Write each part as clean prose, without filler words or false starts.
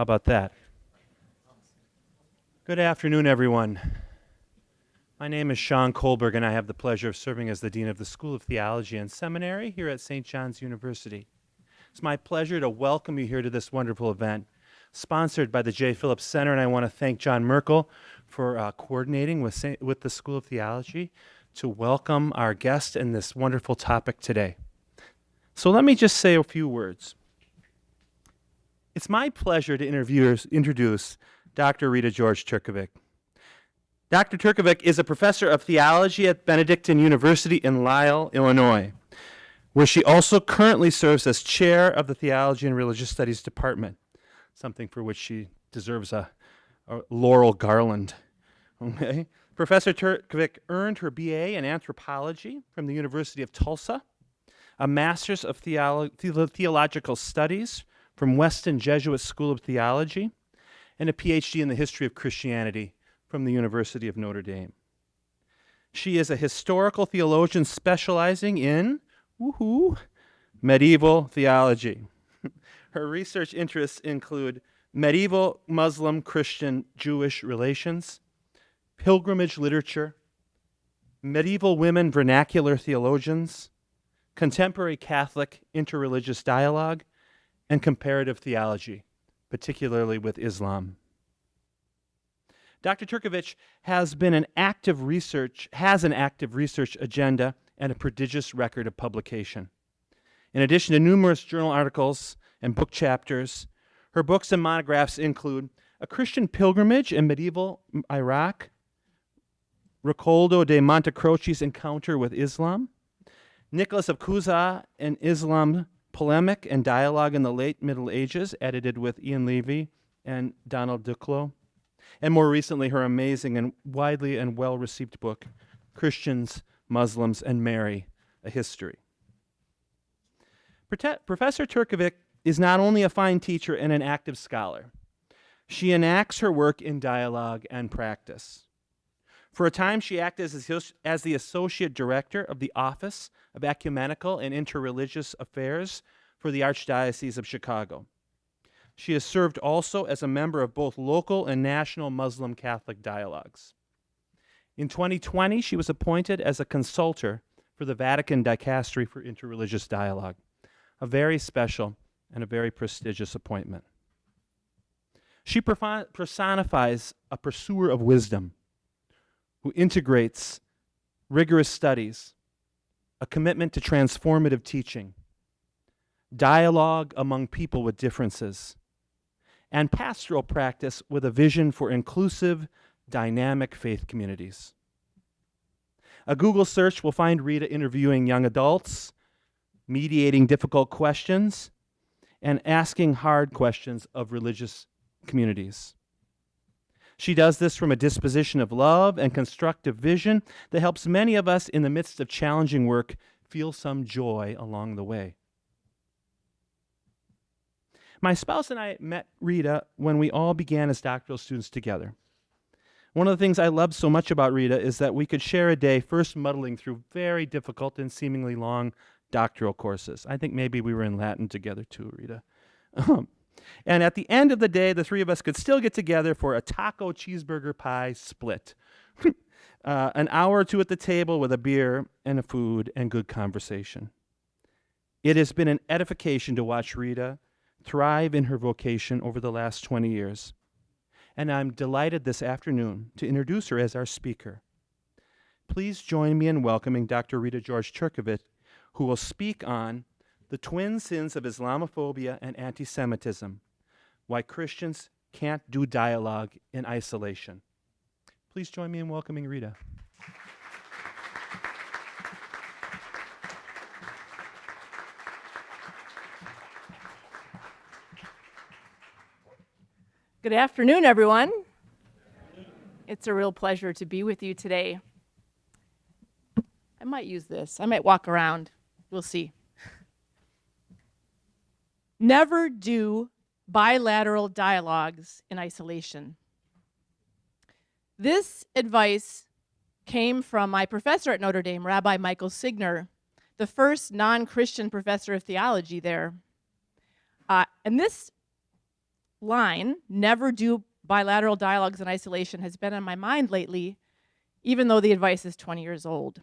How about that? Good afternoon, everyone. My name is Sean Kohlberg, and I have the pleasure of serving as the Dean of the School of Theology and Seminary here at St. John's University. It's my pleasure to welcome you here to this wonderful event, sponsored by the J. Phillips Center, and I want to thank John Merkel for coordinating with the School of Theology to welcome our guest in this wonderful topic today. So let me just say a few words. It's my pleasure to introduce Dr. Rita George-Tvrtković. Dr. Tvrtković is a professor of theology at Benedictine University in Lisle, Illinois, where she also currently serves as chair of the Theology and Religious Studies Department, something for which she deserves a laurel garland. Okay? Professor Tvrtković earned her BA in anthropology from the University of Tulsa, a master's of theological studies from Weston Jesuit School of Theology, and a Ph.D. in the history of Christianity from the University of Notre Dame. She is a historical theologian specializing in medieval theology. Her research interests include medieval Muslim, Christian, Jewish relations, pilgrimage literature, medieval women vernacular theologians, contemporary Catholic interreligious dialogue, and comparative theology, particularly with Islam. Dr. Tvrtković has an active research agenda and a prodigious record of publication. In addition to numerous journal articles and book chapters, her books and monographs include A Christian Pilgrimage in Medieval Iraq, Ricoldo de Montecroce's Encounter with Islam, Nicholas of Cusa and Islam, Polemic and Dialogue in the Late Middle Ages, edited with Ian Levy and Donald Duclos, and more recently, her amazing and widely and well-received book, Christians, Muslims, and Mary, A History. Professor Tvrtković is not only a fine teacher and an active scholar. She enacts her work in dialogue and practice. For a time, she acted as the Associate Director of the Office of Ecumenical and Interreligious Affairs for the Archdiocese of Chicago. She has served also as a member of both local and national Muslim Catholic dialogues. In 2020, she was appointed as a consultor for the Vatican Dicastery for Interreligious Dialogue, a very special and a very prestigious appointment. She personifies a pursuer of wisdom who integrates rigorous studies, a commitment to transformative teaching, dialogue among people with differences, and pastoral practice with a vision for inclusive, dynamic faith communities. A Google search will find Rita interviewing young adults, mediating difficult questions, and asking hard questions of religious communities. She does this from a disposition of love and constructive vision that helps many of us in the midst of challenging work feel some joy along the way. My spouse and I met Rita when we all began as doctoral students together. One of the things I loved so much about Rita is that we could share a day first muddling through very difficult and seemingly long doctoral courses. I think maybe we were in Latin together too, Rita. And at the end of the day, the three of us could still get together for a taco cheeseburger pie split. An hour or two at the table with a beer and a food and good conversation. It has been an edification to watch Rita thrive in her vocation over the last 20 years. And I'm delighted this afternoon to introduce her as our speaker. Please join me in welcoming Dr. Rita George-Tvrtković, who will speak on the twin sins of Islamophobia and antisemitism, why Christians can't do dialogue in isolation. Please join me in welcoming Rita. Good afternoon, everyone. It's a real pleasure to be with you today. I might use this. I might walk around. We'll see. Never do bilateral dialogues in isolation. This advice came from my professor at Notre Dame, Rabbi Michael Signer, the first non-Christian professor of theology there. And this line, never do bilateral dialogues in isolation, has been on my mind lately, even though the advice is 20 years old.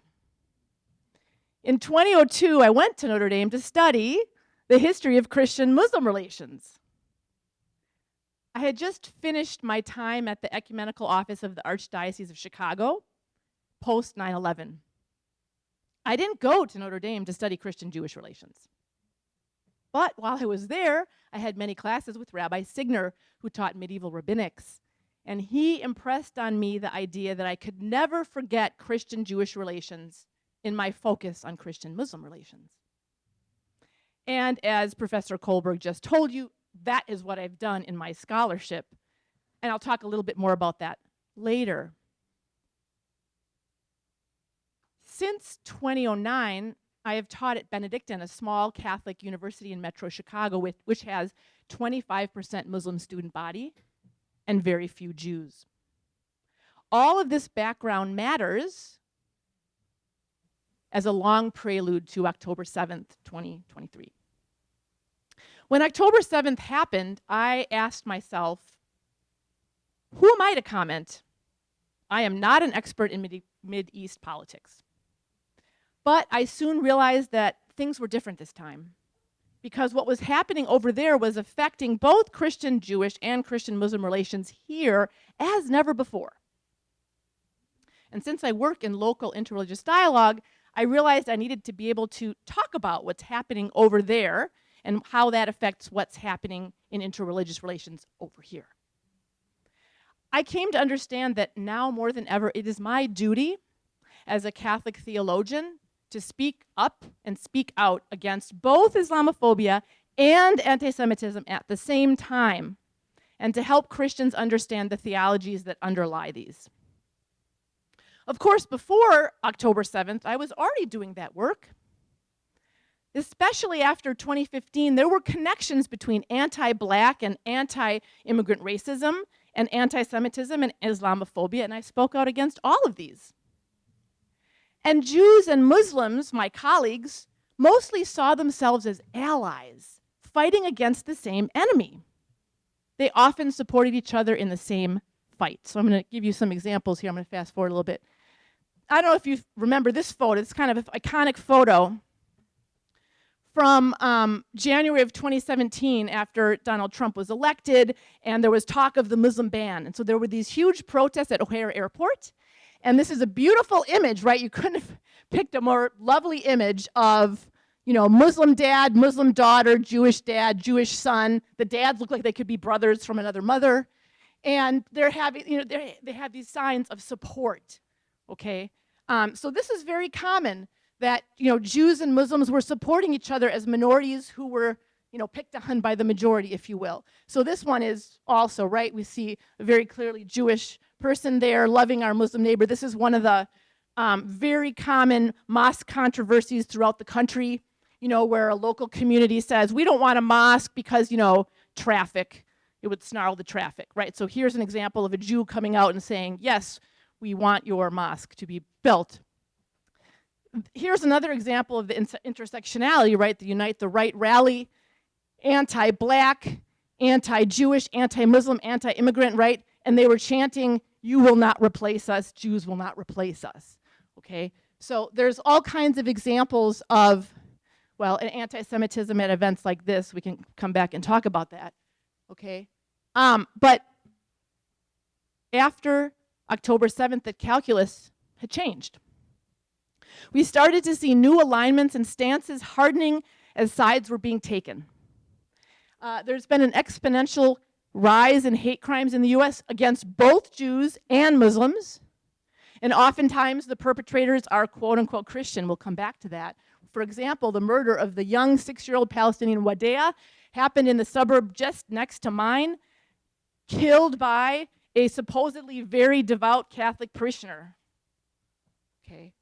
In 2002, I went to Notre Dame to study the history of Christian-Muslim relations. I had just finished my time at the Ecumenical Office of the Archdiocese of Chicago, post 9/11. I didn't go to Notre Dame to study Christian-Jewish relations. But while I was there, I had many classes with Rabbi Signer, who taught medieval rabbinics. And he impressed on me the idea that I could never forget Christian-Jewish relations in my focus on Christian-Muslim relations. And as Professor Kohlberg just told you, that is what I've done in my scholarship. And I'll talk a little bit more about that later. Since 2009, I have taught at Benedictine, a small Catholic university in Metro Chicago, which has 25% Muslim student body and very few Jews. All of this background matters as a long prelude to October 7th, 2023. When October 7th happened, I asked myself, who am I to comment? I am not an expert in Mideast politics. But I soon realized that things were different this time, because what was happening over there was affecting both Christian-Jewish and Christian-Muslim relations here as never before. And since I work in local interreligious dialogue, I realized I needed to be able to talk about what's happening over there and how that affects what's happening in interreligious relations over here. I came to understand that now more than ever, it is my duty as a Catholic theologian to speak up and speak out against both Islamophobia and anti-Semitism at the same time, and to help Christians understand the theologies that underlie these. Of course, before October 7th, I was already doing that work. Especially after 2015, there were connections between anti-Black and anti-immigrant racism and anti-Semitism and Islamophobia, and I spoke out against all of these. And Jews and Muslims, my colleagues, mostly saw themselves as allies, fighting against the same enemy. They often supported each other in the same fight. So I'm going to give you some examples here. I'm going to fast forward a little bit. I don't know if you remember this photo. It's kind of an iconic photo from January of 2017, after Donald Trump was elected, and there was talk of the Muslim ban. And so there were these huge protests at O'Hare Airport. And this is a beautiful image, right? You couldn't have picked a more lovely image of, you know, Muslim dad, Muslim daughter, Jewish dad, Jewish son. The dads look like they could be brothers from another mother. And they're having, you know, they have these signs of support, okay? So this is very common, that, you know, Jews and Muslims were supporting each other as minorities who were, you know, picked on by the majority, if you will. So this one is also, right, we see a very clearly Jewish person there loving our Muslim neighbor. This is one of the very common mosque controversies throughout the country, you know, where a local community says, we don't want a mosque because, you know, traffic, it would snarl the traffic, right? So here's an example of a Jew coming out and saying, yes, we want your mosque to be built. Here's another example of the intersectionality, right? The Unite the Right rally, anti-Black, anti-Jewish, anti-Muslim, anti-immigrant, right? And they were chanting, you will not replace us, Jews will not replace us, okay? So there's all kinds of examples of, well, an anti-Semitism at events like this. We can come back and talk about that, okay? But after October 7th, the calculus had changed. We started to see new alignments and stances hardening as sides were being taken. There's been an exponential rise in hate crimes in the US against both Jews and Muslims. And oftentimes the perpetrators are quote unquote Christian. We'll come back to that. For example, the murder of the young 6-year-old Palestinian Wadea happened in the suburb just next to mine, killed by a supposedly very devout Catholic parishioner. Okay.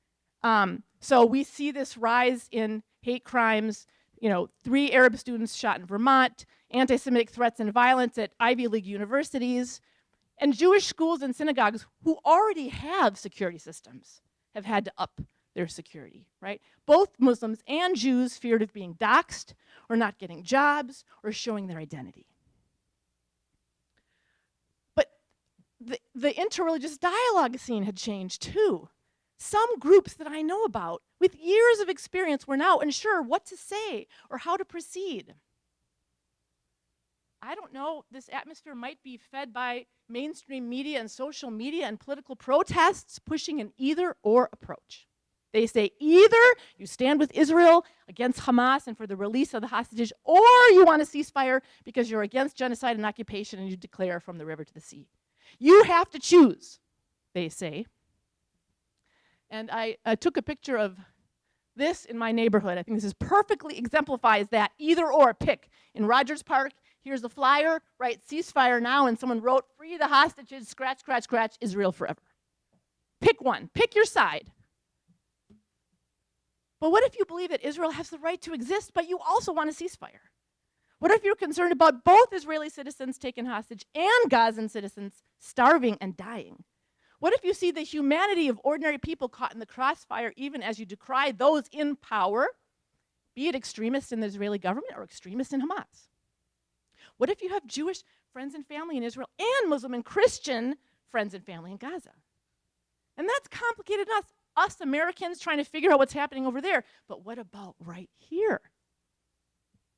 So we see this rise in hate crimes, you know, 3 Arab students shot in Vermont, anti-Semitic threats and violence at Ivy League universities, and Jewish schools and synagogues who already have security systems have had to up their security, right? Both Muslims and Jews feared of being doxxed or not getting jobs or showing their identity. the interreligious dialogue scene had changed too. Some groups that I know about with years of experience were now unsure what to say or how to proceed. I don't know, this atmosphere might be fed by mainstream media and social media and political protests pushing an either-or approach. They say either you stand with Israel against Hamas and for the release of the hostages, or you want a ceasefire because you're against genocide and occupation and you declare from the river to the sea. You have to choose, they say. And I took a picture of this in my neighborhood. I think this perfectly exemplifies that either-or pick. In Rogers Park, here's a flyer, right, ceasefire now, and someone wrote, free the hostages, scratch, scratch, scratch, Israel forever. Pick one, pick your side. But what if you believe that Israel has the right to exist, but you also want a ceasefire? What if you're concerned about both Israeli citizens taken hostage and Gazan citizens starving and dying? What if you see the humanity of ordinary people caught in the crossfire even as you decry those in power, be it extremists in the Israeli government or extremists in Hamas? What if you have Jewish friends and family in Israel and Muslim and Christian friends and family in Gaza? And that's complicated enough. Us Americans trying to figure out what's happening over there. But what about right here,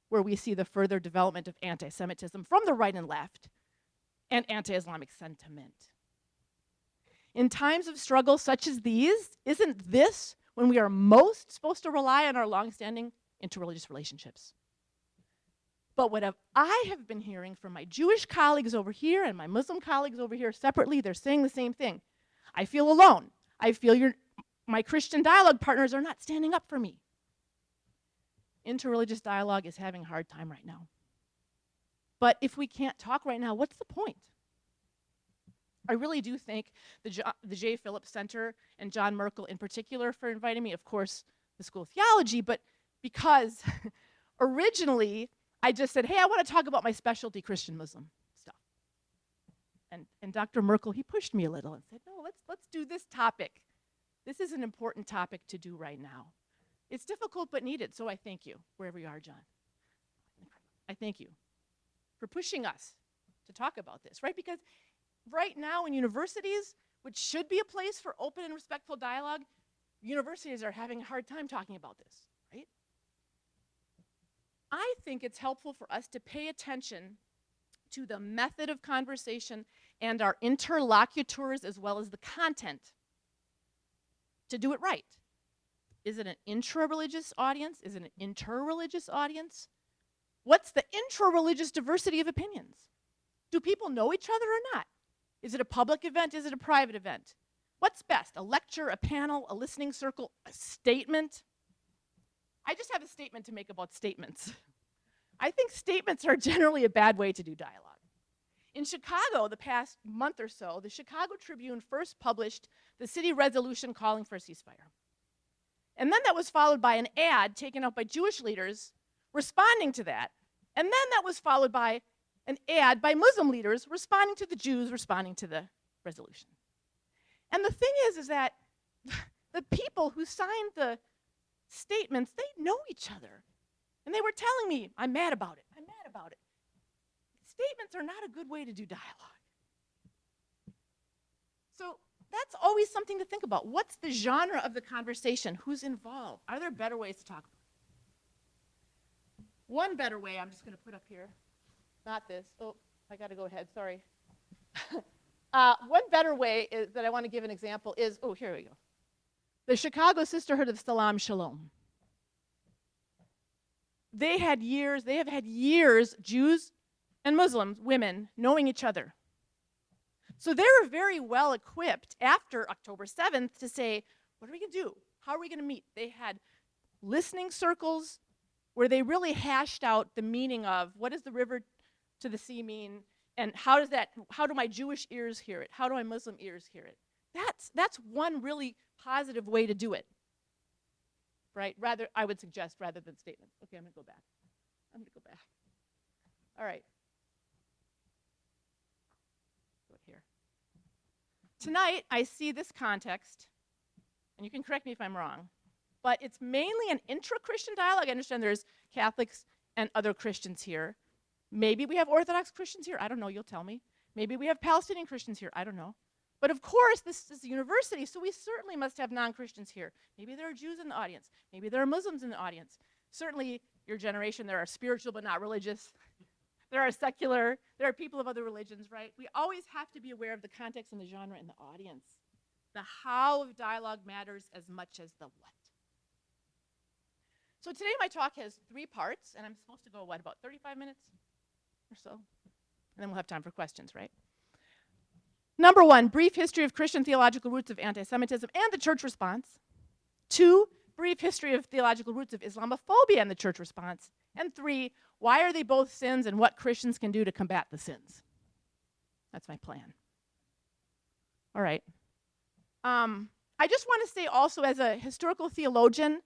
where we see the further development of anti-Semitism from the right and left and anti-Islamic sentiment? In times of struggle such as these, isn't this when we are most supposed to rely on our long-standing interreligious relationships? But what I have been hearing from my Jewish colleagues over here and my Muslim colleagues over here separately, they're saying the same thing. I feel alone. I feel my Christian dialogue partners are not standing up for me. Interreligious dialogue is having a hard time right now. But if we can't talk right now, what's the point? I really do thank the J. Phillips Center and John Merkel in particular for inviting me, of course, the School of Theology, but because originally I just said, hey, I want to talk about my specialty Christian Muslim stuff. And Dr. Merkel, he pushed me a little and said, no, let's do this topic. This is an important topic to do right now. It's difficult but needed, so I thank you, wherever you are, John. I thank you for pushing us to talk about this, right? Because right now in universities, which should be a place for open and respectful dialogue, universities are having a hard time talking about this, right? I think it's helpful for us to pay attention to the method of conversation and our interlocutors as well as the content to do it right. Is it an intra-religious audience? Is it an inter-religious audience? What's the intra-religious diversity of opinions? Do people know each other or not? Is it a public event? Is it a private event? What's best? A lecture, a panel, a listening circle, a statement? I just have a statement to make about statements. I think statements are generally a bad way to do dialogue. In Chicago, the past month or so, the Chicago Tribune first published the city resolution calling for a ceasefire. And then that was followed by an ad taken out by Jewish leaders responding to that. And then that was followed by an ad by Muslim leaders responding to the Jews responding to the resolution. And the thing is that the people who signed the statements, they know each other. And they were telling me, I'm mad about it, I'm mad about it. Statements are not a good way to do dialogue. So that's always something to think about. What's the genre of the conversation? Who's involved? Are there better ways to talk about it? One better way I'm just going to put up here, not this. Oh, I got to go ahead, sorry. One better way that I want to give an example is, oh, here we go. The Chicago Sisterhood of Salam Shalom. They have had years, Jews and Muslims, women, knowing each other. So they were very well equipped after October 7th to say, what are we going to do? How are we going to meet? They had listening circles where they really hashed out the meaning of what does the river to the sea mean, and how do my Jewish ears hear it? How do my Muslim ears hear it? That's one really positive way to do it, right? I would suggest rather than statements. Okay, I'm going to go back. All right. Go here. Tonight, I see this context, and you can correct me if I'm wrong, but it's mainly an intra-Christian dialogue. I understand there's Catholics and other Christians here. Maybe we have Orthodox Christians here. I don't know, you'll tell me. Maybe we have Palestinian Christians here. I don't know. But of course, this is a university, so we certainly must have non-Christians here. Maybe there are Jews in the audience. Maybe there are Muslims in the audience. Certainly, your generation, there are spiritual but not religious. There are secular. There are people of other religions, right? We always have to be aware of the context and the genre and the audience. The how of dialogue matters as much as the what. So today my talk has 3 parts, and I'm supposed to go, what, about 35 minutes or so? And then we'll have time for questions, right? Number 1, brief history of Christian theological roots of anti-Semitism and the church response. 2, brief history of theological roots of Islamophobia and the church response. And 3, why are they both sins and what Christians can do to combat the sins. That's my plan. All right. I just want to say also, as a historical theologian,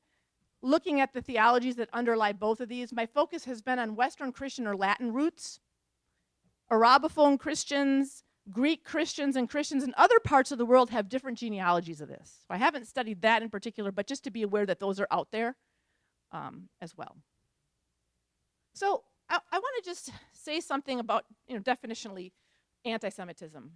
looking at the theologies that underlie both of these, my focus has been on Western Christian or Latin roots, Arabophone Christians, Greek Christians, and Christians in other parts of the world have different genealogies of this. So I haven't studied that in particular, but just to be aware that those are out there as well. So I want to just say something about, definitionally, anti-Semitism.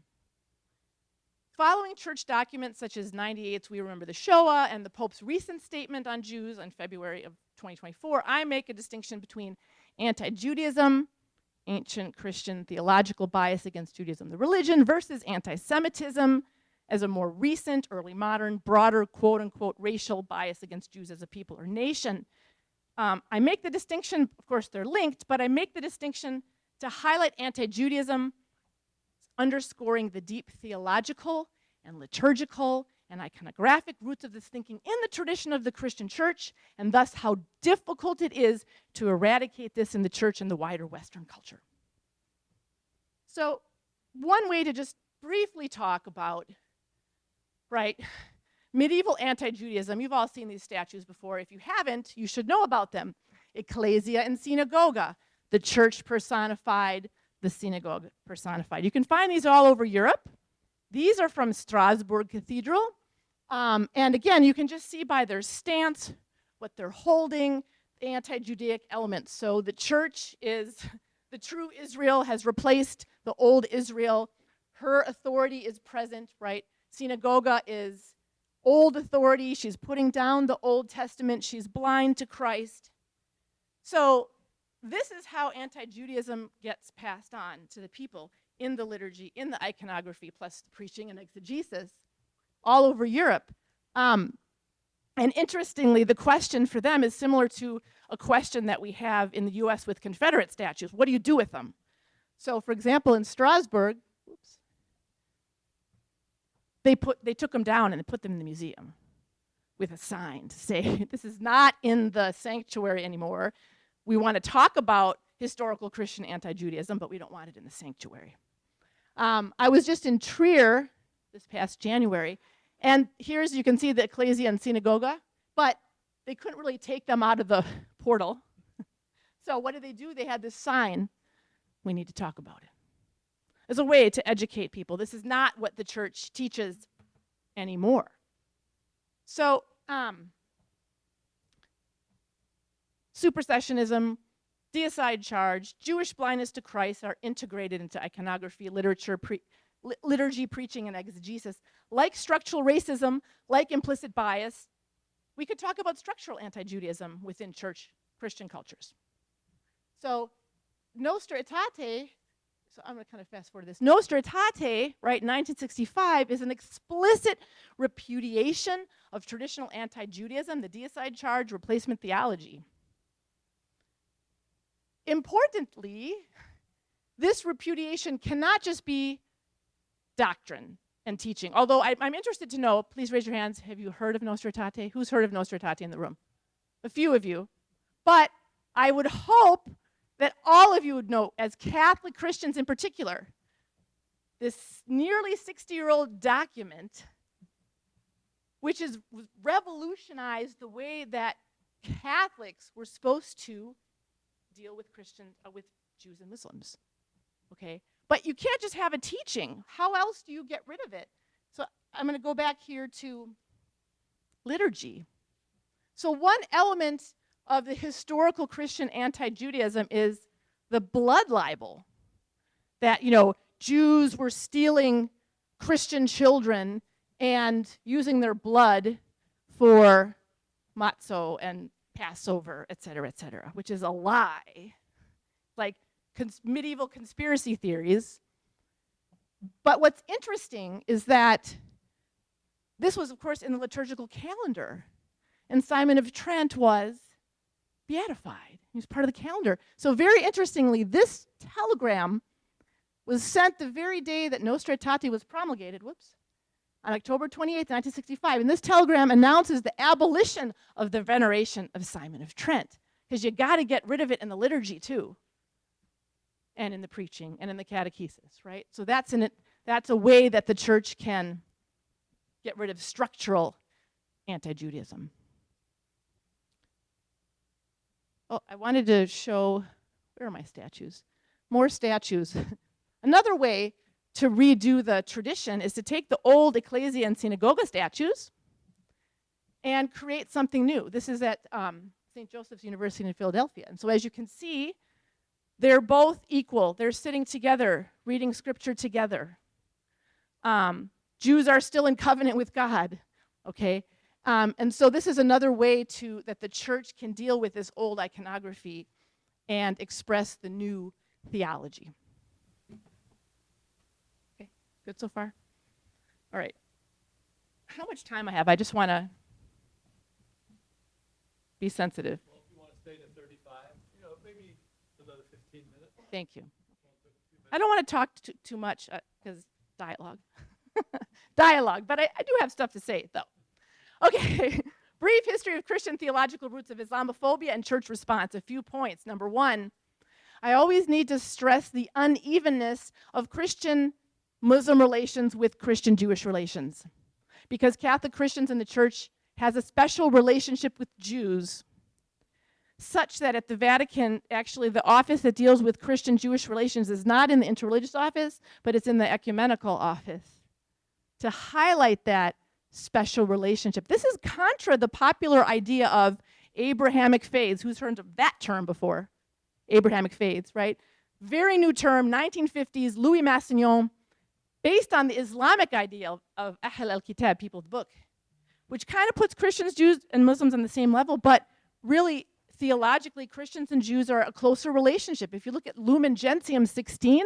Following church documents such as 98's We Remember the Shoah and the Pope's recent statement on Jews in February of 2024, I make a distinction between anti-Judaism, ancient Christian theological bias against Judaism, the religion, versus anti-Semitism as a more recent, early modern, broader, quote-unquote, racial bias against Jews as a people or nation. I make the distinction, of course they're linked, but I make the distinction to highlight anti-Judaism, underscoring the deep theological and liturgical and iconographic roots of this thinking in the tradition of the Christian church, and thus how difficult it is to eradicate this in the church and the wider Western culture. So one way to just briefly talk about, medieval anti-Judaism, you've all seen these statues before. If you haven't, you should know about them. Ecclesia and synagoga, the church personified, the synagogue personified. You can find these all over Europe. These are from Strasbourg Cathedral. And again, you can just see by their stance, what they're holding, the anti-Judaic elements. So the church is, the true Israel has replaced the old Israel. Her authority is present, right? Synagoga is old authority. She's putting down the Old Testament. She's blind to Christ. So this is how anti-Judaism gets passed on to the people in the liturgy, in the iconography, plus the preaching and exegesis all over Europe. And interestingly, the question for them is similar to a question that we have in the US with Confederate statues. What do you do with them? So for example, in Strasbourg, they took them down and they put them in the museum with a sign to say, this is not in the sanctuary anymore. We want to talk about historical Christian anti-Judaism, but we don't want it in the sanctuary. I was just in Trier this past January, and here's, you can see the ecclesia and synagoga, but they couldn't really take them out of the portal. So what did they do? They had this sign, we need to talk about it. As a way to educate people. This is not what the church teaches anymore. So, supersessionism, deicide charge, Jewish blindness to Christ are integrated into iconography, literature, liturgy, preaching, and exegesis. Like structural racism, like implicit bias, we could talk about structural anti-Judaism within church Christian cultures. So, Nostra Aetate, so I'm going to kind of fast forward this. Nostra Aetate, right, 1965, is an explicit repudiation of traditional anti-Judaism, the deicide charge, replacement theology. Importantly, this repudiation cannot just be doctrine and teaching. Although I'm interested to know, please raise your hands, have you heard of Nostra Aetate? Who's heard of Nostra Aetate in the room? A few of you. But I would hope that all of you would know, as Catholic Christians in particular, this nearly 60-year-old document, which has revolutionized the way that Catholics were supposed to deal with Christians, with Jews and Muslims, okay? But you can't just have a teaching. How else do you get rid of it? So I'm going to go back here to liturgy. So one element of the historical Christian anti-Judaism is the blood libel. That, Jews were stealing Christian children and using their blood for matzo and Passover, et cetera, which is a lie. Like medieval conspiracy theories. But what's interesting is that this was, of course, in the liturgical calendar. And Simon of Trent was beatified. He was part of the calendar. So very interestingly, this telegram was sent the very day that Nostra Aetate was promulgated, on October 28th, 1965. And this telegram announces the abolition of the veneration of Simon of Trent, because you got to get rid of it in the liturgy too, and in the preaching, and in the catechesis, right? So that's a way that the church can get rid of structural anti-Judaism. Oh, I wanted to show, where are my statues? More statues. Another way to redo the tradition is to take the old ecclesia and synagoga statues and create something new. This is at St. Joseph's University in Philadelphia. And so as you can see, they're both equal. They're sitting together, reading scripture together. Jews are still in covenant with God, okay? And so this is another way that the church can deal with this old iconography and express the new theology. Okay, good so far? All right. How much time I have? I just want to be sensitive. Well, if you want to stay to 35, maybe another 15 minutes. Thank you. I don't want to talk too much because dialogue. Dialogue, but I do have stuff to say, though. Okay, brief history of Christian theological roots of Islamophobia and church response. A few points. Number one, I always need to stress the unevenness of Christian-Muslim relations with Christian-Jewish relations, because Catholic Christians in the church has a special relationship with Jews, such that at the Vatican, actually the office that deals with Christian-Jewish relations is not in the Interreligious office, but it's in the ecumenical office, to highlight that special relationship. This is contra the popular idea of Abrahamic faiths. Who's heard of that term before? Abrahamic faiths, right? Very new term, 1950s, Louis Massignon, based on the Islamic idea of Ahl al-Kitab, people of the book, which kind of puts Christians, Jews, and Muslims on the same level, but really, theologically, Christians and Jews are a closer relationship. If you look at Lumen Gentium 16,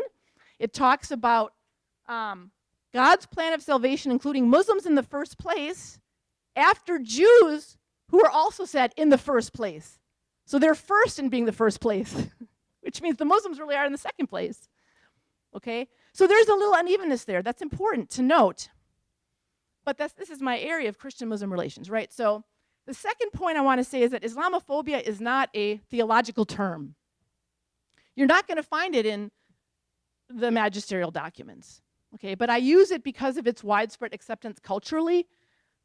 it talks about God's plan of salvation, including Muslims in the first place, after Jews who are also said in the first place. So they're first in being the first place, which means the Muslims really are in the second place. Okay? So there's a little unevenness there. That's important to note. But this is my area of Christian-Muslim relations, right? So the second point I want to say is that Islamophobia is not a theological term. You're not going to find it in the magisterial documents. Okay, but I use it because of its widespread acceptance culturally.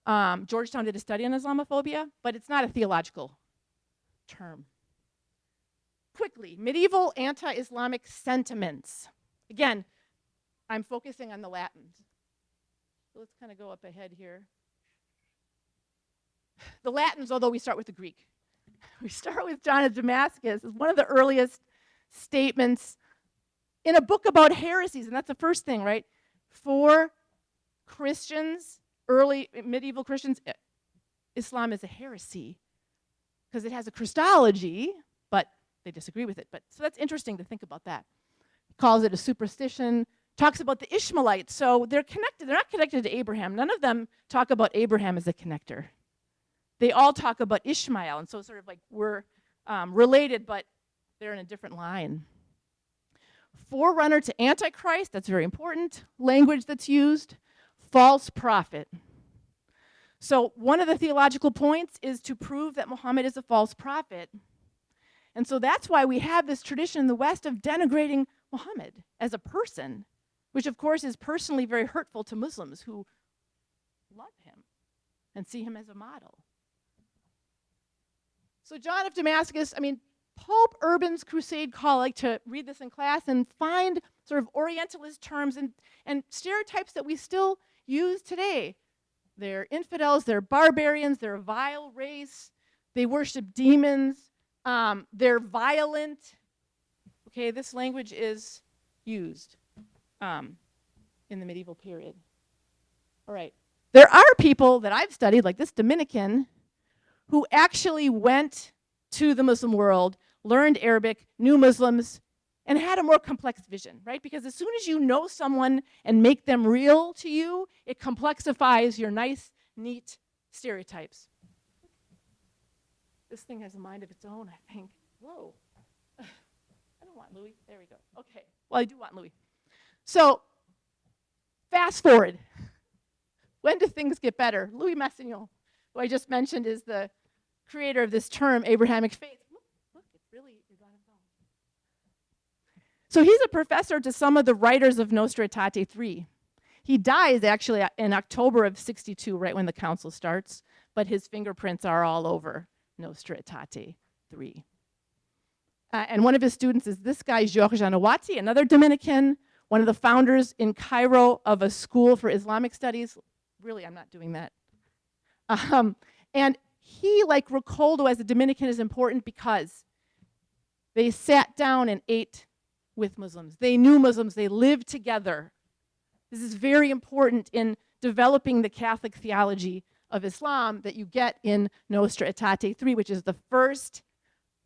Georgetown did a study on Islamophobia, but it's not a theological term. Quickly, medieval anti-Islamic sentiments. Again, I'm focusing on the Latins. So let's kind of go up ahead here. The Latins, although we start with the Greek. We start with John of Damascus. It's one of the earliest statements in a book about heresies, and that's the first thing, right? For Christians, early medieval Christians, Islam is a heresy because it has a Christology, but they disagree with it. So that's interesting to think about that. Calls it a superstition, talks about the Ishmaelites. So they're connected. They're not connected to Abraham. None of them talk about Abraham as a connector. They all talk about Ishmael, and so sort of like we're related, but they're in a different line. Forerunner to Antichrist, that's very important. Language that's used, false prophet. So one of the theological points is to prove that Muhammad is a false prophet. And so that's why we have this tradition in the West of denigrating Muhammad as a person, which of course is personally very hurtful to Muslims who love him and see him as a model. So John of Damascus, Pope Urban's crusade call, I like to read this in class and find sort of Orientalist terms and stereotypes that we still use today. They're infidels, they're barbarians, they're a vile race, they worship demons, they're violent. Okay, this language is used. in the medieval period. All right. There are people that I've studied, like this Dominican, who actually went to the Muslim world, learned Arabic, knew Muslims, and had a more complex vision, right? Because as soon as you know someone and make them real to you, it complexifies your nice, neat stereotypes. This thing has a mind of its own, I think. Whoa. I don't want Louis. There we go. Okay. Well, I do want Louis. So, fast forward. When do things get better? Louis Massignon, who I just mentioned, is the creator of this term, Abrahamic faith. Look, it really is on its own. So he's a professor to some of the writers of Nostra Aetate 3. He dies actually in October of 62, right when the council starts, but his fingerprints are all over Nostra Aetate 3. And one of his students is this guy, Georges Anouati, another Dominican, one of the founders in Cairo of a school for Islamic studies. Really, I'm not doing that. And he, like Ricoldo as a Dominican, is important because they sat down and ate with Muslims. They knew Muslims. They lived together. This is very important in developing the Catholic theology of Islam that you get in Nostra Aetate 3, which is the first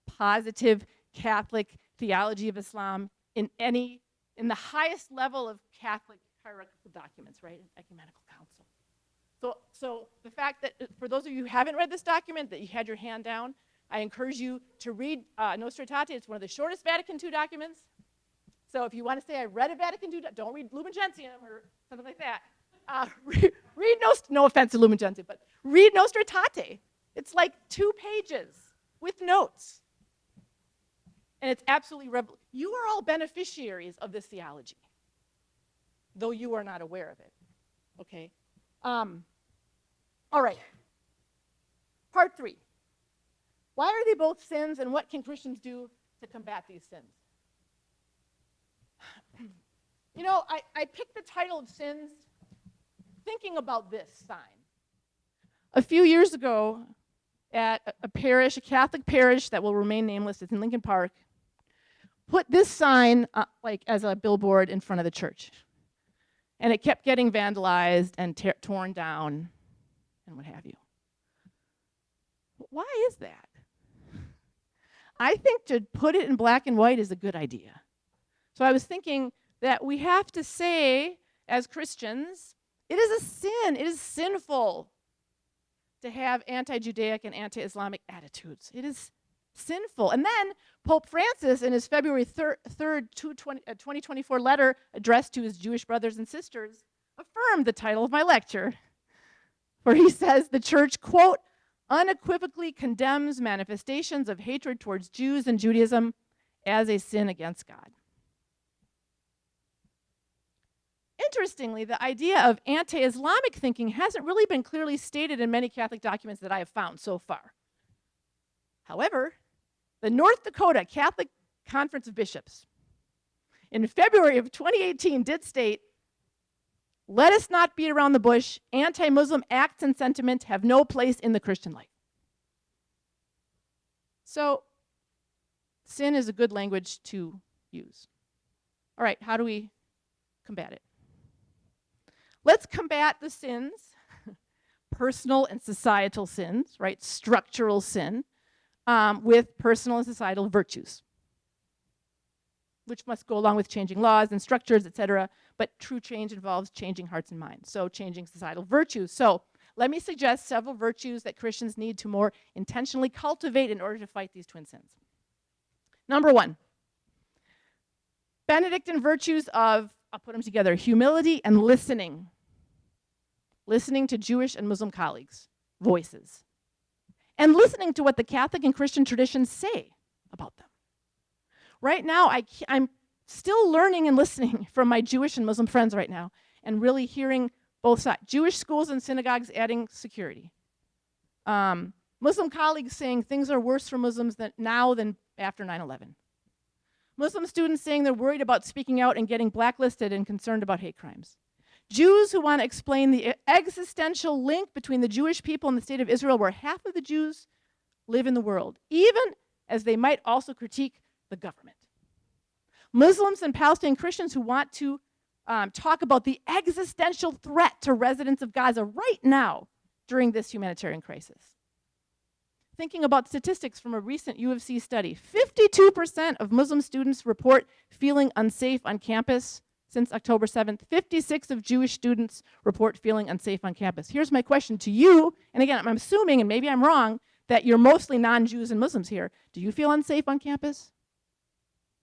positive Catholic theology of Islam in the highest level of Catholic hierarchical documents, right? An ecumenical council. So the fact that, for those of you who haven't read this document, that you had your hand down, I encourage you to read Nostra Aetate. It's one of the shortest Vatican II documents. So if you want to say, I read a Vatican II, don't read Lumen Gentium or something like that. Read no offense to Lumen Gentium, but read Nostra Aetate. It's like 2 pages with notes. And it's absolutely you are all beneficiaries of this theology, though you are not aware of it. Okay? All right. Part 3. Why are they both sins, and what can Christians do to combat these sins? You know, I picked the title of sins thinking about this sign. A few years ago, at a parish, a Catholic parish that will remain nameless, it's in Lincoln Park, put this sign like as a billboard in front of the church. And it kept getting vandalized and torn down and what have you. Why is that? I think to put it in black and white is a good idea. So I was thinking that we have to say, as Christians, it is a sin, it is sinful to have anti-Judaic and anti-Islamic attitudes. It is sinful. And then Pope Francis, in his February 3rd, 2024 letter addressed to his Jewish brothers and sisters, affirmed the title of my lecture, where he says the church, quote, unequivocally condemns manifestations of hatred towards Jews and Judaism as a sin against God. Interestingly, the idea of anti-Islamic thinking hasn't really been clearly stated in many Catholic documents that I have found so far. However, the North Dakota Catholic Conference of Bishops in February of 2018 did state, let us not beat around the bush, anti-Muslim acts and sentiment have no place in the Christian life. So, sin is a good language to use. All right, how do we combat it? Let's combat the sins, personal and societal sins, right? Structural sin, with personal and societal virtues, which must go along with changing laws and structures, etc. But true change involves changing hearts and minds, so changing societal virtues. So let me suggest several virtues that Christians need to more intentionally cultivate in order to fight these twin sins. Number 1, Benedictine virtues of, I'll put them together, humility and listening. Listening to Jewish and Muslim colleagues' voices. And listening to what the Catholic and Christian traditions say about them. Right now, I'm still learning and listening from my Jewish and Muslim friends right now, and really hearing both sides. Jewish schools and synagogues adding security. Muslim colleagues saying things are worse for Muslims now than after 9/11. Muslim students saying they're worried about speaking out and getting blacklisted and concerned about hate crimes. Jews who want to explain the existential link between the Jewish people and the state of Israel, where half of the Jews live in the world, even as they might also critique the government. Muslims and Palestinian Christians who want to talk about the existential threat to residents of Gaza right now during this humanitarian crisis. Thinking about statistics from a recent U of C study, 52% of Muslim students report feeling unsafe on campus since October 7th. 56% of Jewish students report feeling unsafe on campus. Here's my question to you, and again, I'm assuming, and maybe I'm wrong, that you're mostly non-Jews and Muslims here. Do you feel unsafe on campus?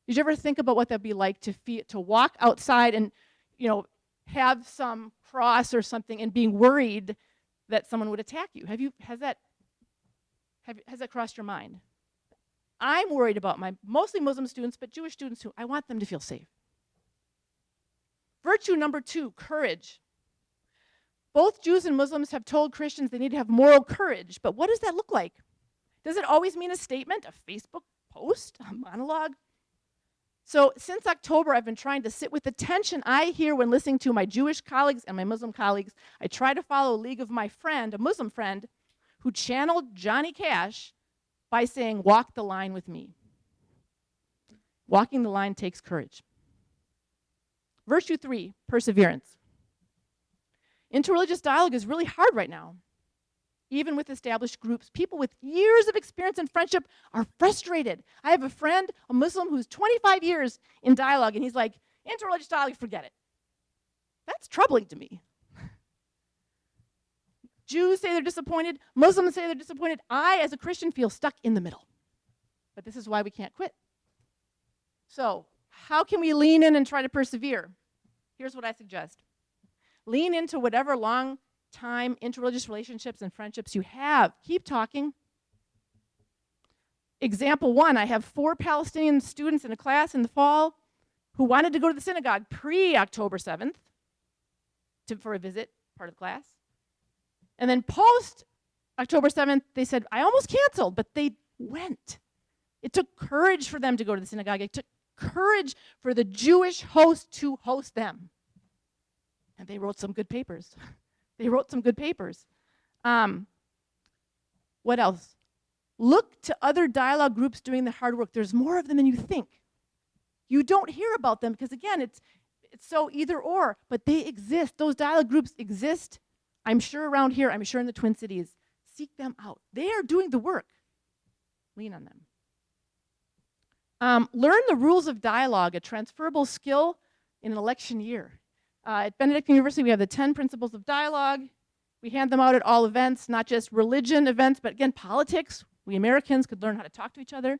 Did you ever think about what that'd be like to walk outside and, have some cross or something and being worried that someone would attack you? Has that crossed your mind? I'm worried about my mostly Muslim students, but Jewish students too. I want them to feel safe. Virtue number 2, courage. Both Jews and Muslims have told Christians they need to have moral courage, but what does that look like? Does it always mean a statement, a Facebook post, a monologue? So since October, I've been trying to sit with the tension I hear when listening to my Jewish colleagues and my Muslim colleagues. I try to follow a league of my friend, a Muslim friend, who channeled Johnny Cash by saying, walk the line with me. Walking the line takes courage. Virtue 3, perseverance. Interreligious dialogue is really hard right now. Even with established groups, people with years of experience and friendship are frustrated. I have a friend, a Muslim, who's 25 years in dialogue, and he's like, interreligious dialogue, forget it. That's troubling to me. Jews say they're disappointed. Muslims say they're disappointed. I, as a Christian, feel stuck in the middle. But this is why we can't quit. So, how can we lean in and try to persevere? Here's what I suggest. Lean into whatever long-time interreligious relationships and friendships you have. Keep talking. Example 1, I have 4 Palestinian students in a class in the fall who wanted to go to the synagogue pre-October 7th for a visit, part of the class. And then post-October 7th, they said, I almost canceled, but they went. It took courage for them to go to the synagogue. It took courage for the Jewish host to host them. And they wrote some good papers. What else? Look to other dialogue groups doing the hard work. There's more of them than you think. You don't hear about them because, again, it's so either or, but they exist. Those dialogue groups exist. I'm sure around here, I'm sure in the Twin Cities. Seek them out. They are doing the work. Lean on them. Learn the rules of dialogue, a transferable skill in an election year. At Benedictine University, we have the 10 principles of dialogue. We hand them out at all events, not just religion events, but again, politics. We Americans could learn how to talk to each other.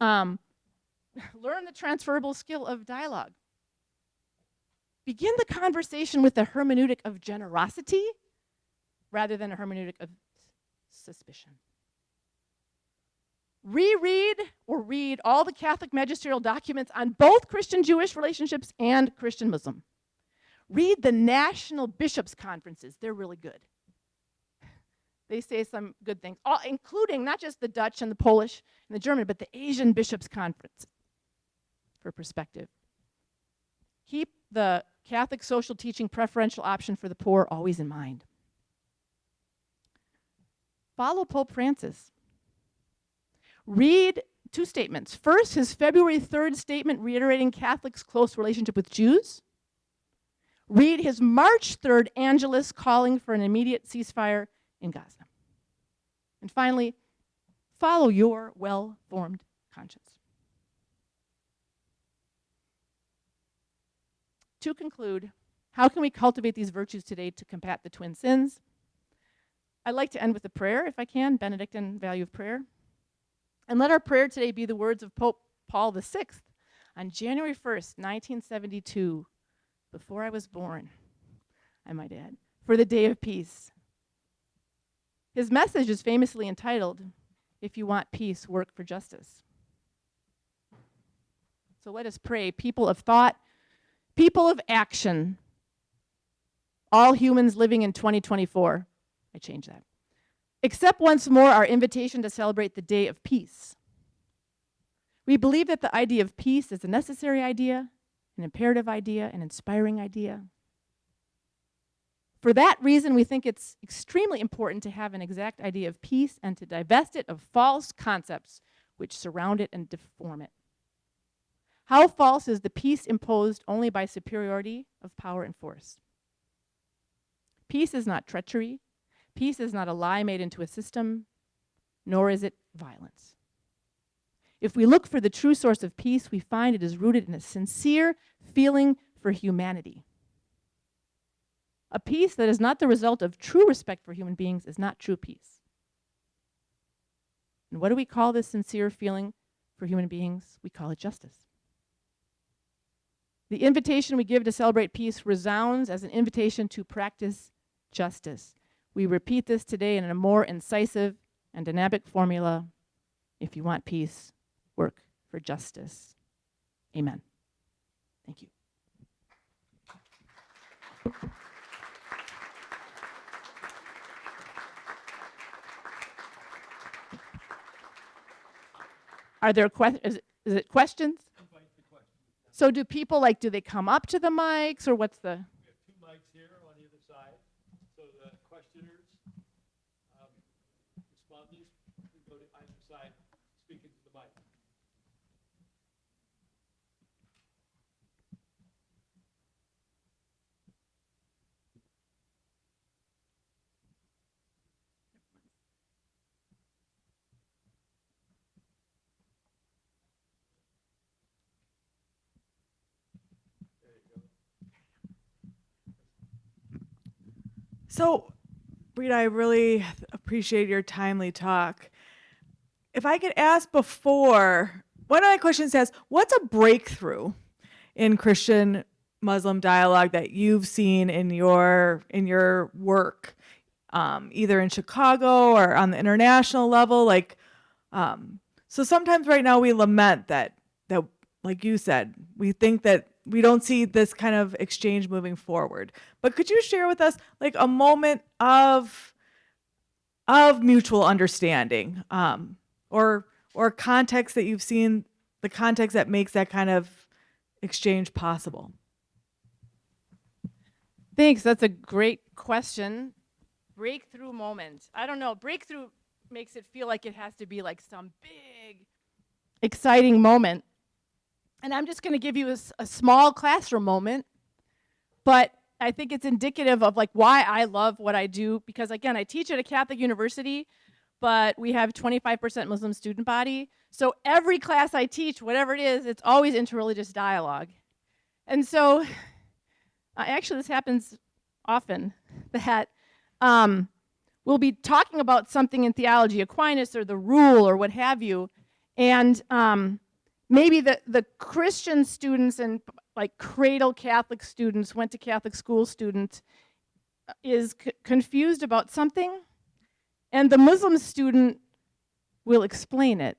Learn the transferable skill of dialogue. Begin the conversation with a hermeneutic of generosity rather than a hermeneutic of suspicion. Reread or read all the Catholic magisterial documents on both Christian-Jewish relationships and Christian-Muslim. Read the national bishops' conferences. They're really good. They say some good things, including not just the Dutch and the Polish and the German, but the Asian Bishops' Conference for perspective. Keep the Catholic social teaching preferential option for the poor always in mind. Follow Pope Francis. Read 2 statements. First, his February 3rd statement reiterating Catholics' close relationship with Jews. Read his March 3rd Angelus calling for an immediate ceasefire in Gaza. And finally, follow your well-formed conscience. To conclude, how can we cultivate these virtues today to combat the twin sins? I'd like to end with a prayer, if I can, Benedictine value of prayer. And let our prayer today be the words of Pope Paul VI on January 1st, 1972, before I was born, I might add, for the Day of Peace. His message is famously entitled, If You Want Peace, Work for Justice. So let us pray, people of thought, people of action, all humans living in 2024. I changed that. Accept once more our invitation to celebrate the Day of Peace. We believe that the idea of peace is a necessary idea, an imperative idea, an inspiring idea. For that reason, we think it's extremely important to have an exact idea of peace and to divest it of false concepts which surround it and deform it. How false is the peace imposed only by superiority of power and force? Peace is not treachery. Peace is not a lie made into a system, nor is it violence. If we look for the true source of peace, we find it is rooted in a sincere feeling for humanity. A peace that is not the result of true respect for human beings is not true peace. And what do we call this sincere feeling for human beings? We call it justice. The invitation we give to celebrate peace resounds as an invitation to practice justice. We repeat this today in a more incisive and dynamic formula. If you want peace, work for justice. Amen. Thank you. Are there questions? Is it questions? So do people, do they come up to the mics, or what's the? We have 2 mics here on either side. So the questioners, respondents, can go to either side, speak into the mic. So, Rita, I really appreciate your timely talk. If I could ask before, one of my questions is, what's a breakthrough in Christian-Muslim dialogue that you've seen in your work, either in Chicago or on the international level? So sometimes right now we lament that, like you said, we think that we don't see this kind of exchange moving forward. But could you share with us a moment of mutual understanding, or context that you've seen, the context that makes that kind of exchange possible? Thanks. That's a great question. Breakthrough moment. I don't know. Breakthrough makes it feel like it has to be some big, exciting moment. And I'm just going to give you a small classroom moment, but I think it's indicative of why I love what I do, because again, I teach at a Catholic university, but we have 25% Muslim student body. So every class I teach, whatever it is, it's always interreligious dialogue. And so actually this happens often, that we'll be talking about something in theology, Aquinas or the rule or what have you, and maybe the Christian students and cradle Catholic students, went to Catholic school student, is confused about something, and the Muslim student will explain it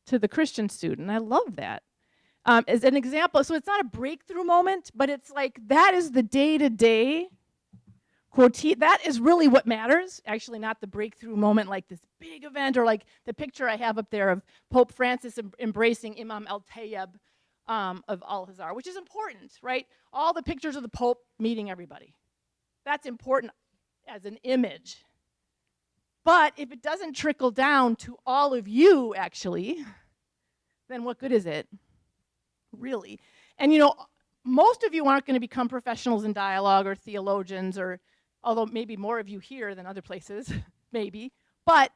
to the Christian student. I love that. As an example, so it's not a breakthrough moment, but it's that is the day-to-day that is really what matters, actually, not the breakthrough moment this big event, or the picture I have up there of Pope Francis embracing Imam al-Tayyib of Al-Azhar, which is important, right? All the pictures of the Pope meeting everybody. That's important as an image. But if it doesn't trickle down to all of you, actually, then what good is it, really? And most of you aren't going to become professionals in dialogue or theologians, or although maybe more of you here than other places, maybe. But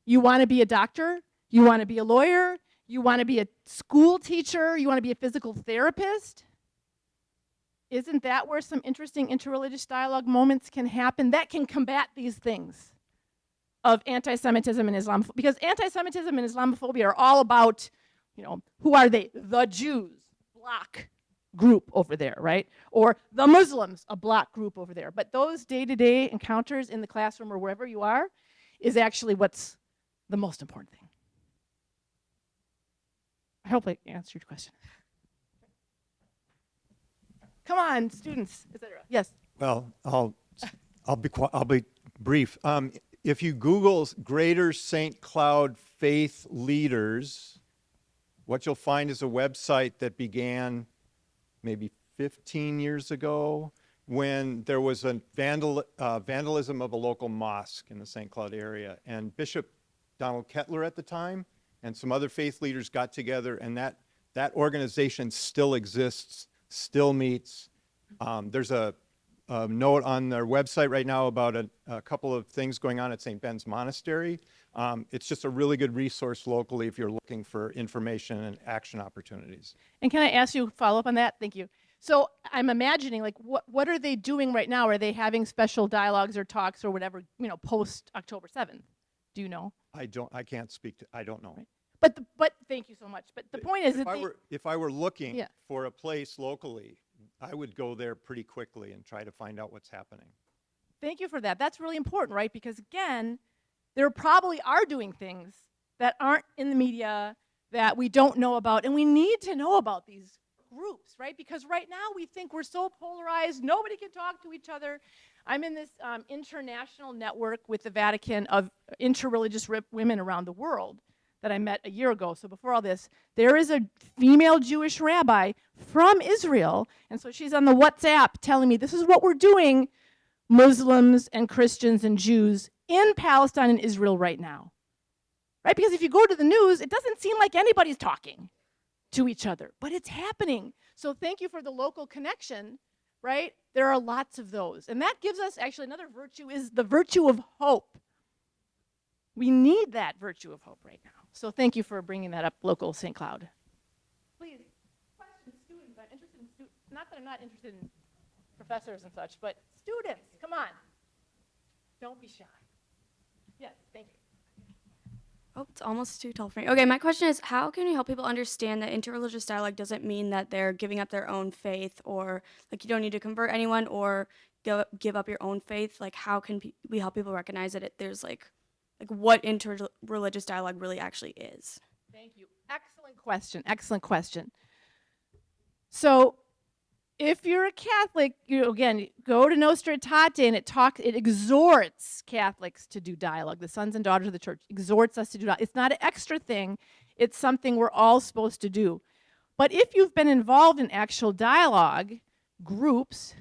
you want to be a doctor, you want to be a lawyer, you want to be a school teacher, you want to be a physical therapist. Isn't that where some interesting interreligious dialogue moments can happen that can combat these things of anti-Semitism and Islamophobia? Because anti-Semitism and Islamophobia are all about, who are they? The Jews, block group over there, right? Or the Muslims, a block group over there. But those day-to-day encounters in the classroom or wherever you are is actually what's the most important thing. I hope I answered your question. Come on, students, etc. Yes. Well, I'll be brief. If you Google Greater St. Cloud Faith Leaders, what you'll find is a website that began maybe 15 years ago, when there was a vandalism of a local mosque in the St. Cloud area. And Bishop Donald Kettler at the time and some other faith leaders got together, and that that organization still exists, still meets. There's a note on their website right now about a couple of things going on at St. Ben's Monastery. It's just a really good resource locally if you're looking for information and action opportunities. And can I ask you a follow up on that? Thank you. So I'm imagining, like, what are they doing right now? Are they having special dialogues or talks or whatever, post October 7th? Do you know? I can't speak to, I don't know. Right. But thank you so much. But the point is If I were looking Yeah. for a place locally, I would go there pretty quickly and try to find out what's happening. thank you for that. That's really important, right? Because again, there probably are doing things that aren't in the media that we don't know about, and we need to know about these groups, right? Because right now we think we're so polarized, nobody can talk to each other. I'm in this international network with the Vatican of interreligious women around the world that I met a year ago. So before all this, there is a female Jewish rabbi from Israel, and so she's on the WhatsApp telling me, this is what we're doing, Muslims and Christians and Jews in Palestine and Israel right now. Right? Because if you go to the news, it doesn't seem like anybody's talking to each other, but it's happening. So thank you for the local connection, right? There are lots of those. And that gives us actually another virtue, is the virtue of hope. We need that virtue of hope right now. So thank you for bringing that up, local St. Cloud. Please, questions, students. I'm interested in students. Not that I'm not interested in professors and such, but students, come on. Don't be shy. Yes, thank you. Oh, it's almost too tall for me. Okay, my question is, how can you help people understand that interreligious dialogue doesn't mean that they're giving up their own faith, or like you don't need to convert anyone or give up your own faith? Like, how can we help people recognize that there's like what interreligious dialogue really actually is? Thank you. Excellent question. Excellent question. So, if you're a Catholic, again, go to Nostra Aetate, and it exhorts Catholics to do dialogue. The sons and daughters of the church exhorts us to do dialogue. It's not an extra thing. It's something we're all supposed to do. But if you've been involved in actual dialogue groups,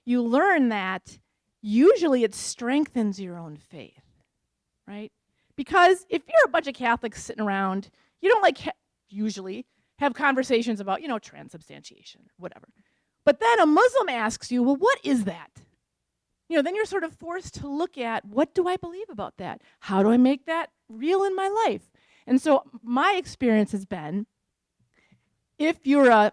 you learn that usually it strengthens your own faith, right? Because if you're a bunch of Catholics sitting around, you don't usually have conversations about, transubstantiation, whatever. But then a Muslim asks you, well, what is that? Then you're sort of forced to look at, what do I believe about that? How do I make that real in my life? And so my experience has been, if you're a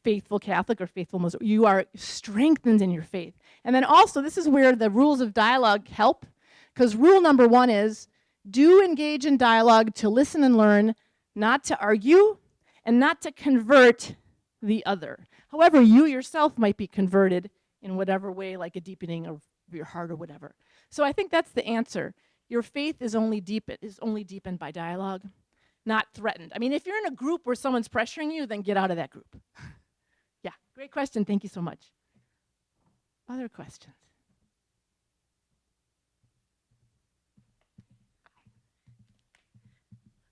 faithful Catholic or faithful Muslim, you are strengthened in your faith. And then also, this is where the rules of dialogue help, because rule number 1 is, do engage in dialogue to listen and learn, not to argue, and not to convert the other. However, you yourself might be converted in whatever way, like a deepening of your heart or whatever. So I think that's the answer. Your faith is only deepened by dialogue, not threatened. I mean, if you're in a group where someone's pressuring you, then get out of that group. Yeah, great question. Thank you so much. Other questions?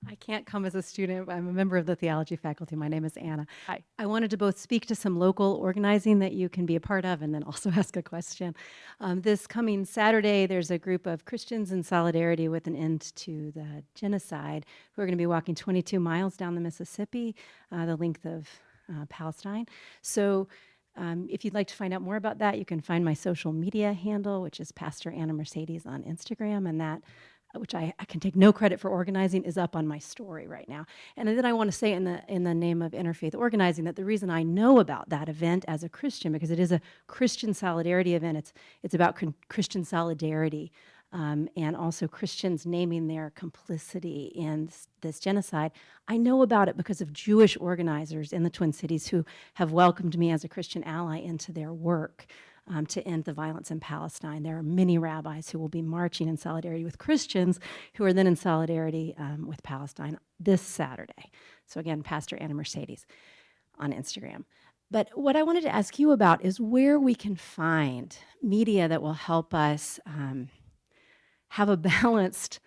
I can't come as a student. I'm a member of the theology faculty. My name is Anna. Hi. I wanted to both speak to some local organizing that you can be a part of and then also ask a question. This coming Saturday, there's a group of Christians in solidarity with an end to the genocide who are going to be walking 22 miles down the Mississippi, the length of Palestine. So if you'd like to find out more about that, you can find my social media handle, which is Pastor Anna Mercedes on Instagram, and that, which I can take no credit for organizing, is up on my story right now. And then I want to say in the name of interfaith organizing that the reason I know about that event as a Christian, because it is a Christian solidarity event, it's about Christian solidarity, and also Christians naming their complicity in this genocide. I know about it because of Jewish organizers in the Twin Cities who have welcomed me as a Christian ally into their work to end the violence in Palestine. There are many rabbis who will be marching in solidarity with Christians who are then in solidarity with Palestine this Saturday. So again, Pastor Anna Mercedes on Instagram. But what I wanted to ask you about is where we can find media that will help us have a balanced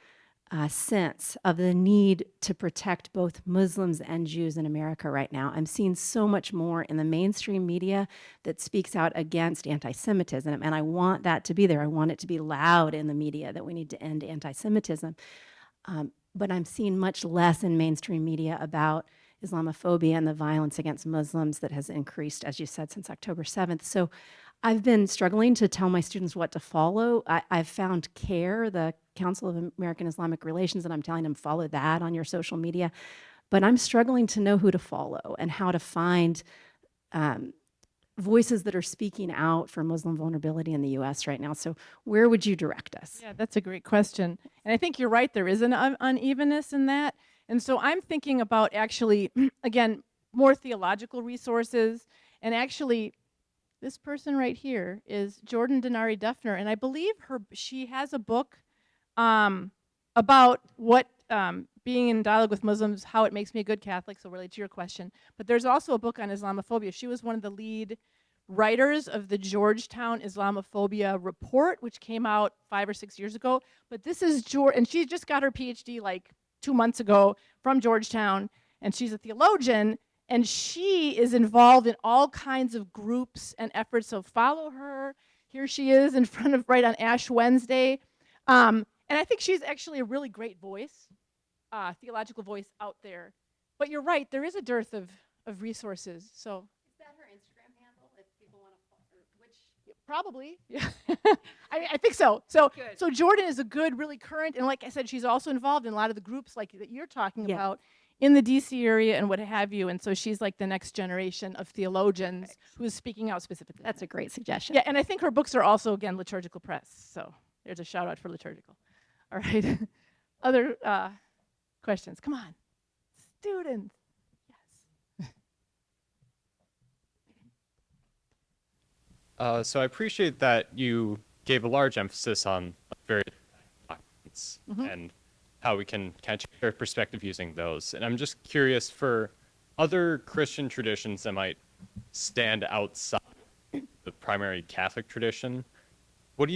sense of the need to protect both Muslims and Jews in America right now. I'm seeing so much more in the mainstream media that speaks out against anti-Semitism, and I want that to be there. I want it to be loud in the media that we need to end anti-Semitism. But I'm seeing much less in mainstream media about Islamophobia and the violence against Muslims that has increased, as you said, since October 7th. So I've been struggling to tell my students what to follow. I've found CARE, the Council of American Islamic Relations, and I'm telling them follow that on your social media. But I'm struggling to know who to follow and how to find voices that are speaking out for Muslim vulnerability in the U.S. right now. So where would you direct us? Yeah, that's a great question. And I think you're right, there is an unevenness in that. And so I'm thinking about actually, again, more theological resources. And actually, this person right here is Jordan Denari Duffner. And I believe she has a book about what being in dialogue with Muslims, how it makes me a good Catholic, so relate to your question. But there's also a book on Islamophobia. She was one of the lead writers of the Georgetown Islamophobia report, which came out 5 or 6 years ago. But this is and she just got her Ph.D. like 2 months ago from Georgetown, and she's a theologian, and she is involved in all kinds of groups and efforts. So follow her. Here she is in front of, right on Ash Wednesday. And I think she's actually a really great voice, theological voice out there. But you're right, there is a dearth of resources. So Is that her Instagram handle if people want to follow? Which probably, yeah. I think so. So Jordan is a good, really current, and like I said, she's also involved in a lot of the groups like that you're talking about in the DC area and what have you. And so she's like the next generation of theologians who's speaking out specifically. That's a great suggestion. Yeah, and I think her books are also, again, liturgical press. So there's a shout out for liturgical. All right. Other questions? Come on. Students. Yes. So I appreciate that you gave a large emphasis on various documents and how we can catch their perspective using those. And I'm just curious, for other Christian traditions that might stand outside the primary Catholic tradition, what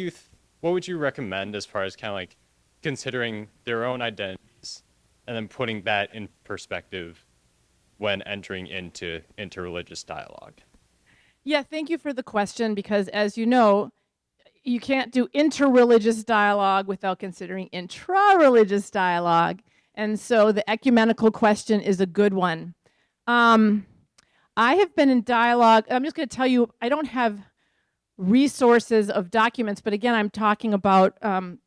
would you recommend as far as kind of like considering their own identities and then putting that in perspective when entering into interreligious dialogue? Yeah, thank you for the question, because as you know, you can't do interreligious dialogue without considering intra-religious dialogue. And so the ecumenical question is a good one. I have been in dialogue. I'm just going to tell you, I don't have resources of documents, but again, I'm talking about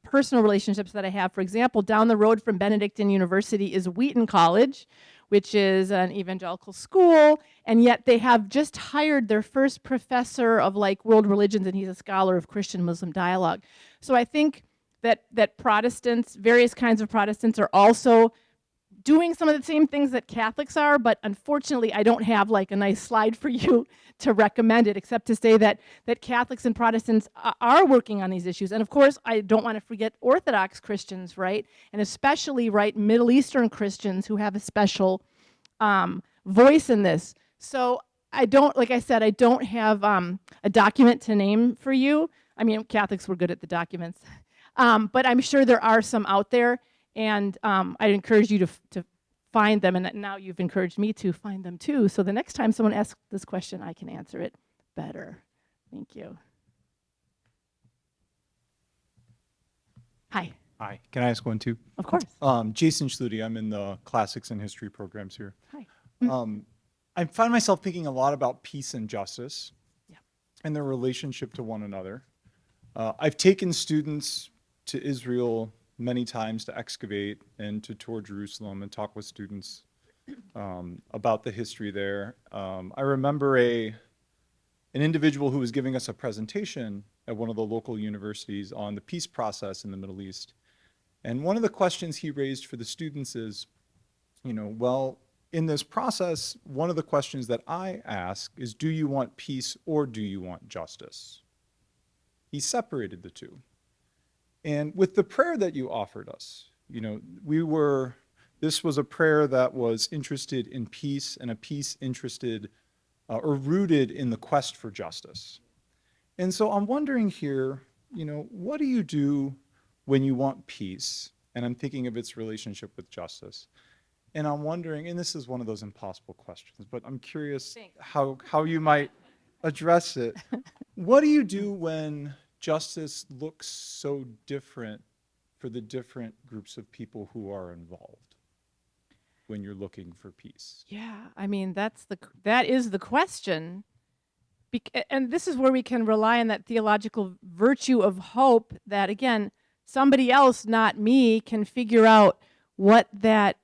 personal relationships that I have. For example, down the road from Benedictine University is Wheaton College, which is an evangelical school, and yet they have just hired their first professor of like world religions, and he's a scholar of Christian-Muslim dialogue. So I think that Protestants, various kinds of Protestants, are also doing some of the same things that Catholics are, but unfortunately I don't have like a nice slide for you to recommend it, except to say that Catholics and Protestants are working on these issues. And of course, I don't want to forget Orthodox Christians, right? And especially, right, Middle Eastern Christians who have a special voice in this. So like I said, I don't have a document to name for you. I mean, Catholics were good at the documents. But I'm sure there are some out there. And I'd encourage you to find them, and now you've encouraged me to find them too. So the next time someone asks this question, I can answer it better. Thank you. Hi. Hi. Can I ask one too? Of course. Jason Schluty. I'm in the classics and history programs here. Hi. I find myself thinking a lot about peace and justice Yeah. and their relationship to one another. I've taken students to Israel many times to excavate and to tour Jerusalem and talk with students about the history there. I remember an individual who was giving us a presentation at one of the local universities on the peace process in the Middle East. And one of the questions he raised for the students is, well, in this process, one of the questions that I ask is, do you want peace or do you want justice? He separated the two. And with the prayer that you offered us, this was a prayer that was interested in peace, and a peace interested or rooted in the quest for justice. And so I'm wondering here, what do you do when you want peace? And I'm thinking of its relationship with justice. And I'm wondering, and this is one of those impossible questions, but I'm curious how you might address it. What do you do when justice looks so different for the different groups of people who are involved? when you're looking for peace? Yeah, I mean that is the question. And this is where we can rely on that theological virtue of hope that, again, somebody else, not me, can figure out what that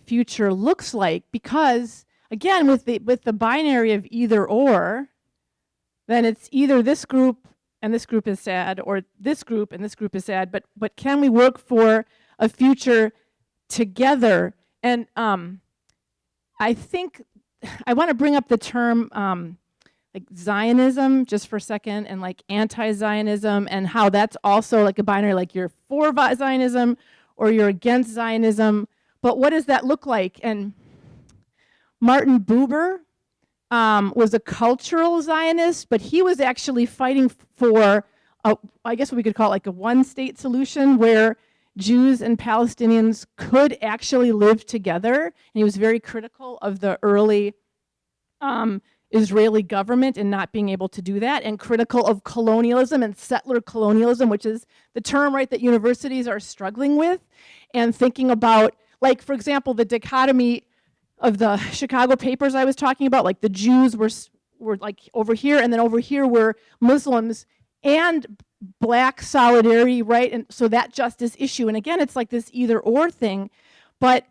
future looks like. Because, again, with the binary of either or, then it's either this group and this group is sad, or this group and this group is sad. But can we work for a future together? And I think I want to bring up the term like Zionism just for a second, and like anti-Zionism, and how that's also like a binary, like you're for Zionism or you're against Zionism. But what does that look like? And Martin Buber was a cultural Zionist, but he was actually fighting for, I guess what we could call it like a one-state solution where Jews and Palestinians could actually live together. And he was very critical of the early Israeli government and not being able to do that, and critical of colonialism and settler colonialism, which is the term, right, that universities are struggling with, and thinking about, like, for example, the dichotomy of the Chicago papers I was talking about, like the Jews were like over here, and then over here were Muslims and black solidarity, right? And so that justice issue, and again, it's like this either or thing, but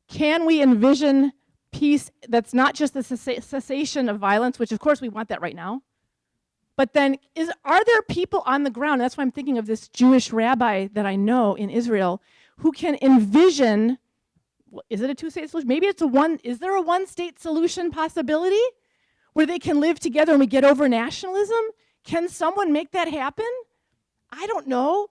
can we envision peace that's not just the cessation of violence, which of course we want that right now, but then are there people on the ground, that's why I'm thinking of this Jewish rabbi that I know in Israel, who can envision, is it a two-state solution? Maybe it's is there a one-state solution possibility where they can live together and we get over nationalism? Can someone make that happen? I don't know.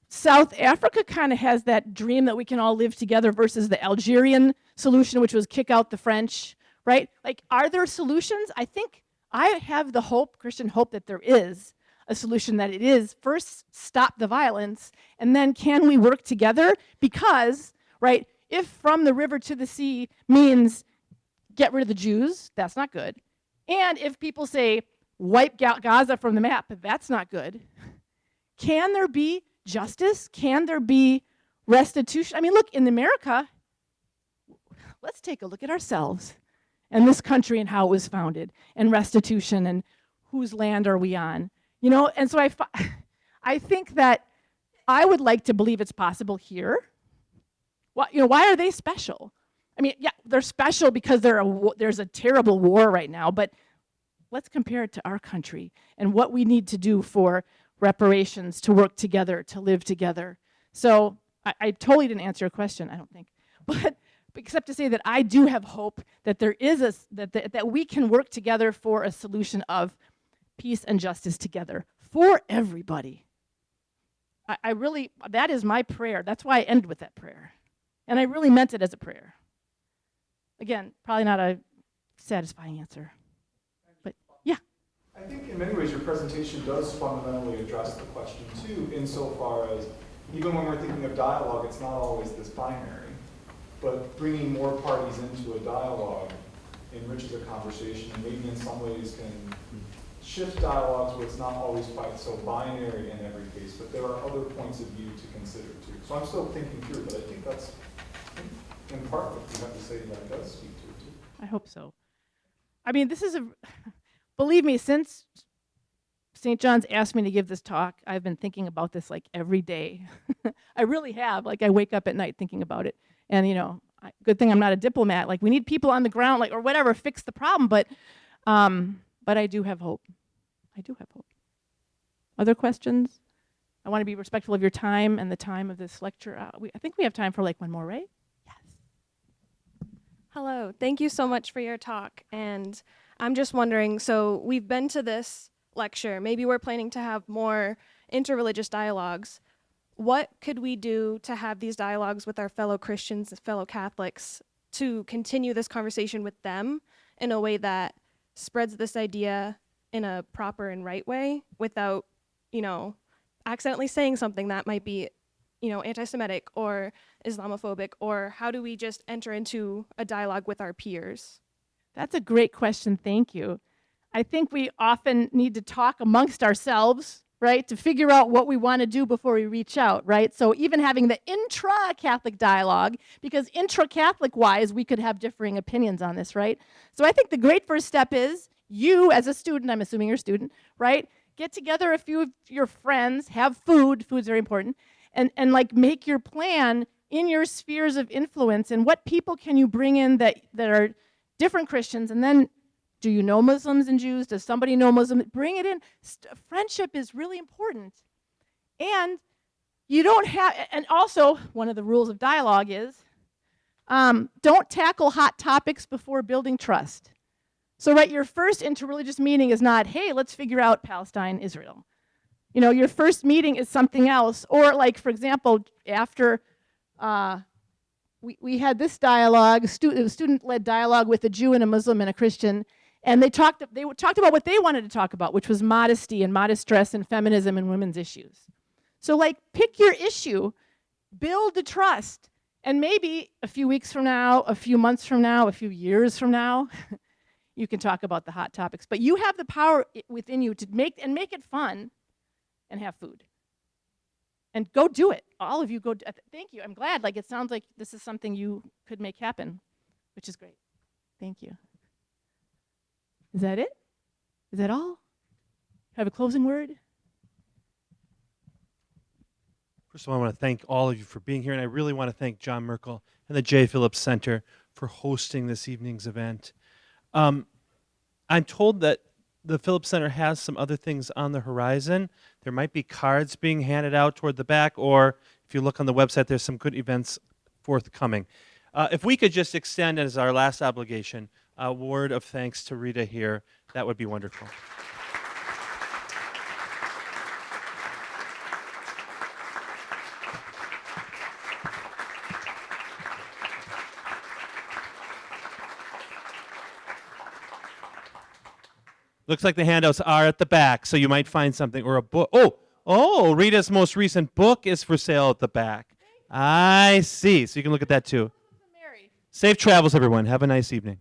South Africa kind of has that dream that we can all live together versus the Algerian solution, which was kick out the French, right? Like, are there solutions? I think I have the hope, Christian hope, that there is a solution, that it is first stop the violence, and then can we work together? Because, right, if from the river to the sea means get rid of the Jews, that's not good. And if people say wipe Gaza from the map, that's not good. Can there be justice? Can there be restitution? I mean, look, in America, let's take a look at ourselves and this country and how it was founded, and restitution, and whose land are we on? You know, and so I think that I would like to believe it's possible here. Why are they special? I mean, yeah, they're special because there's a terrible war right now, but let's compare it to our country and what we need to do for reparations, to work together, to live together. So I totally didn't answer your question, I don't think, but except to say that I do have hope that there is that we can work together for a solution of peace and justice together for everybody. I really, that is my prayer. That's why I end with that prayer. And I really meant it as a prayer. Again, probably not a satisfying answer, but yeah. I think in many ways your presentation does fundamentally address the question too, insofar as even when we're thinking of dialogue, it's not always this binary, but bringing more parties into a dialogue enriches a conversation, and maybe in some ways can shift dialogues where it's not always quite so binary in every case, but there are other points of view to consider too. So I'm still thinking through, but I think that's in part what you have to say that does speak to it too. I hope so. I mean, this is believe me, since St. John's asked me to give this talk, I've been thinking about this like every day. I really have. Like, I wake up at night thinking about it. And, you know, good thing I'm not a diplomat. Like, we need people on the ground, like, or whatever, fix the problem. But I do have hope. I do have hope. Other questions? I want to be respectful of your time and the time of this lecture. I think we have time for like one more, right? Yes. Hello. Thank you so much for your talk. And I'm just wondering, so we've been to this lecture. Maybe we're planning to have more interreligious dialogues. What could we do to have these dialogues with our fellow Christians, fellow Catholics, to continue this conversation with them in a way that spreads this idea in a proper and right way without, you know, accidentally saying something that might be, you know, anti-Semitic or Islamophobic? Or how do we just enter into a dialogue with our peers? That's a great question. Thank you. I think we often need to talk amongst ourselves, right, to figure out what we want to do before we reach out, right? So even having the intra-Catholic dialogue, because intra-Catholic-wise, we could have differing opinions on this, right? So I think the great first step is you, as a student, I'm assuming you're a student, right, get together a few of your friends, have food, food's very important, and like make your plan in your spheres of influence, and what people can you bring in that are different Christians, and then do you know Muslims and Jews? Does somebody know Muslims? Bring it in. Friendship is really important. And you don't have, and also one of the rules of dialogue is don't tackle hot topics before building trust. So, right, your first interreligious meeting is not, hey, let's figure out Palestine, Israel. You know, your first meeting is something else. Or like, for example, after we had this dialogue, a student-led dialogue with a Jew and a Muslim and a Christian, and they talked about what they wanted to talk about, which was modesty and modest dress and feminism and women's issues. So like, pick your issue, build the trust, and maybe a few weeks from now, a few months from now, a few years from now, you can talk about the hot topics. But you have the power within you to make it fun and have food. And go do it. All of you go. Thank you. I'm glad. Like, it sounds like this is something you could make happen, which is great. Thank you. Is that it? Is that all? Have a closing word? First of all, I want to thank all of you for being here, and I really want to thank John Merkel and the J. Phillips Center for hosting this evening's event. I'm told that the Phillips Center has some other things on the horizon. There might be cards being handed out toward the back, or if you look on the website, there's some good events forthcoming. If we could just extend as our last obligation a word of thanks to Rita here, that would be wonderful. Looks like the handouts are at the back, so you might find something, or a book. Oh, Rita's most recent book is for sale at the back. I see. So you can look at that too. Safe travels, everyone. Have a nice evening.